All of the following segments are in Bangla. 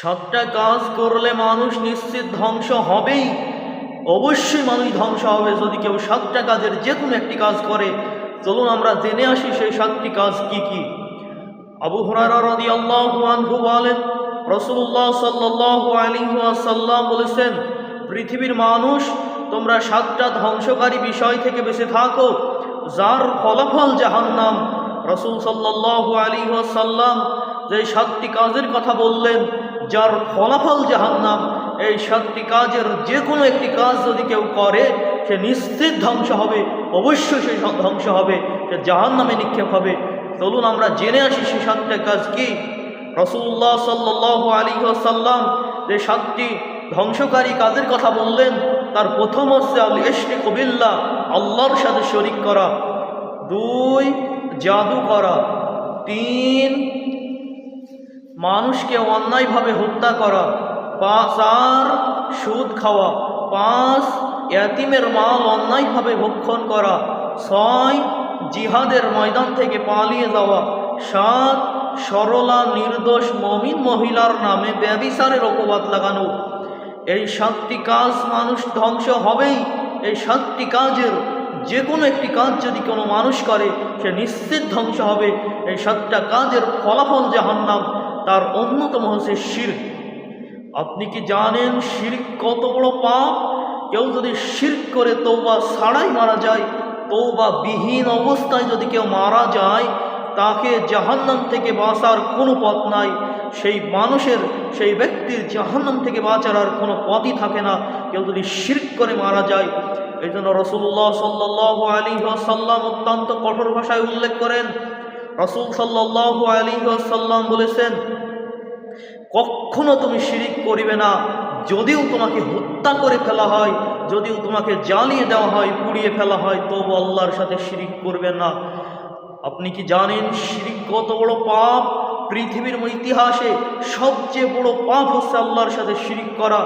সাতটা কাজ করলে মানুষ নিশ্চিত ধ্বংস হবেই, অবশ্যই মানুষ ধ্বংস হবে যদি কেউ সাতটা কাজের যে কোনো একটি কাজ করে। চলুন আমরা জেনে আসি সেই সাতটি কাজ কি কি। আবু হুরায়রা রাদিয়াল্লাহু আনহু বলেন, রাসূলুল্লাহ সাল্লাল্লাহু আলাইহি ওয়াসাল্লাম বলেছেন, পৃথিবীর মানুষ তোমরা সাতটা ধ্বংসকারী বিষয় থেকে বেঁচে থাকো, যার ফলাফল জাহান্নাম। রাসূল সাল্লাল্লাহু আলাইহি ওয়াসাল্লাম যে সাতটি কাজের কথা বললেন, যার ফলাফল জাহান্নাম, এই সাতটি কাজের যে কোনো একটি কাজ যদি কেউ করে সে নিশ্চিত ধ্বংস হবে, অবশ্যই সে ধ্বংস হবে, সে জাহান্নামে নিক্ষেপ হবে। চলুন আমরা জেনে আসি সেই সাতটা কাজ কি। রাসূলুল্লাহ সাল্লাল্লাহু আলাইহি ওয়াসাল্লাম যে সাতটি ধ্বংসকারী কাজের কথা বললেন, তার প্রথম হচ্ছে আল ইশরিকু বিল্লাহ, আল্লাহর সাথে শরীক করা। 2, জাদু করা। 3, মানুষকে অন্যায়ভাবে হত্যা করা। 4, সুদ খাওয়া। 5, ইয়াতীমের মাল অন্যায়ভাবে ভক্ষণ করা। 6, জিহাদের ময়দান থেকে পালিয়ে যাওয়া। 7, সরলা নির্দোষ মুমিন মহিলার নামে ব্যভিচারের অপবাদ লাগানো। এই 7টি কাজ মানুষ ধ্বংস হবেই। এই 7টি কাজের যে কোনো একটি কাজ যদি কোনো মানুষ করে সে নিশ্চিত ধ্বংস হবে। এই 7টা কাজের ফলাফল জাহান্নাম। তার অন্যতম হচ্ছে শিরক। আপনি কি জানেন শিরক কত বড় পাপ? কেউ যদি শিরক করে তওবা ছাড়াই মারা যায়, তওবা বিহীন অবস্থায় যদি কেউ মারা যায়, তাকে জাহান্নাম থেকে বাঁচার কোনো পথ নাই। সেই মানুষের, সেই ব্যক্তির জাহান্নাম থেকে বাঁচার আর কোনো পথই থাকে না, কেউ যদি শিরক করে মারা যায়। এই জন্য রাসূলুল্লাহ সাল্লাল্লাহু আলাইহি ওয়াসাল্লাম অত্যন্ত কঠোর ভাষায় উল্লেখ করেন। রাসূল সাল্লাল্লাহু আলাইহি ওয়াসাল্লাম বলেছেন, কখনো তুমি শিরিক করিবে না, যদিও তোমাকে হত্যা করে ফেলা হয়, যদিও তোমাকে জ্বালিয়ে দেওয়া হয়, পুড়িয়ে ফেলা হয়, তবু আল্লাহর সাথে শিরিক করবে না। আপনি কি জানেন শিরিক কত বড় পাপ? পৃথিবীর ইতিহাসে সবচেয়ে বড় পাপ হচ্ছে আল্লাহর সাথে শিরিক করা।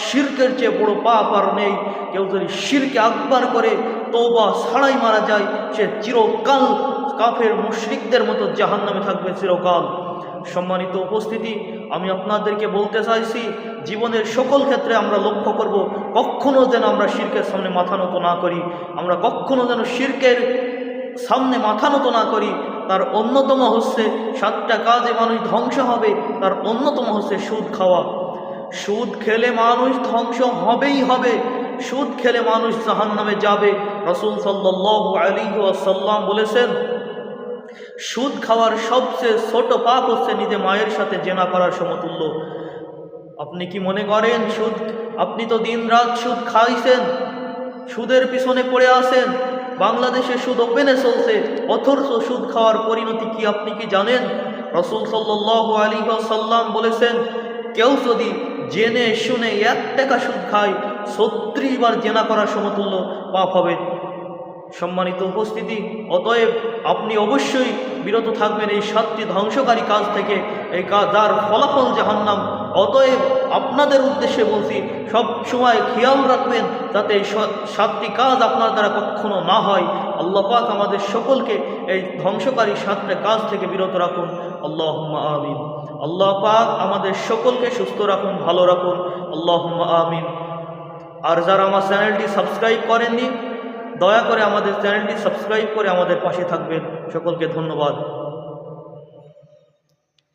শিরকের চেয়ে বড় পাপ আর নেই। কেউ যদি শিরকে আকবার করে তওবা ছাড়াই মারা যায়, সে চিরকাল কাফের মুশরিকদের মতো জাহান্নামে থাকবে চিরকাল। সম্মানিত উপস্থিতি, আমি আপনাদেরকে বলতে চাইছি, জীবনের সকল ক্ষেত্রে আমরা লক্ষ্য করব, কখনো যেন আমরা শিরকের সামনে মাথা নত না করি। আমরা কখনো যেন শিরকের সামনে মাথা নত না করি। তার অন্যতম হচ্ছে 7টা কাজে মানুষ ধ্বংস হবে, তার অন্যতম হচ্ছে সুদ খাওয়া। সুদ খেলে মানুষ ধ্বংস হবেই হবে। সুদ খেলে মানুষ জাহান্নামে যাবে। রাসূল সাল্লাল্লাহু আলাইহি ওয়াসাল্লাম বলেছেন, সুদ খাওয়ার সবচেয়ে ছোট পাপ হচ্ছে নিজে মায়ের সাথে জেনা করার সমতুল্য। আপনি কি মনে করেন সুদ, আপনি তো দিন রাত সুদ খাইছেন, সুদের পিছনে পড়ে আছেন, বাংলাদেশে সুদ ওপেনে চলছে, অথচ সুদ খাওয়ার পরিণতি কি আপনি কি জানেন? রাসূল সাল্লাল্লাহু আলাইহি ওয়াসাল্লাম বলেছেন, কেউ যদি জেনে শুনে 1 টাকা সুদ খায়, 36 বার জেনা করার সমতুল্য পাপ হবে। সম্মানিত উপস্থিতি, অতএব আপনি অবশ্যই বিরত থাকবেন এই 7টি ধ্বংসকারী কাজ থেকে, এই কাজ যার ফলাফল জাহান্নাম। অতএব আপনাদের উদ্দেশ্যে বলছি, সব সময় খেয়াল রাখবেন যাতে এই 7টি কাজ আপনার দ্বারা কখনো না হয়। আল্লাহ পাক আমাদের সকলকে এই ধ্বংসকারী 7টা কাজ থেকে বিরত রাখুন। আল্লাহুম্মা আমিন। আল্লাহ পাক আমাদের সকলকে সুস্থ রাখুন, ভালো রাখুন। আল্লাহুম্মা আমিন। আর যারা আমার চ্যানেলটি সাবস্ক্রাইব করেননি, দয়া করে আমাদের চ্যানেলটি সাবস্ক্রাইব করে আমাদের পাশে থাকবেন। সকলকে ধন্যবাদ।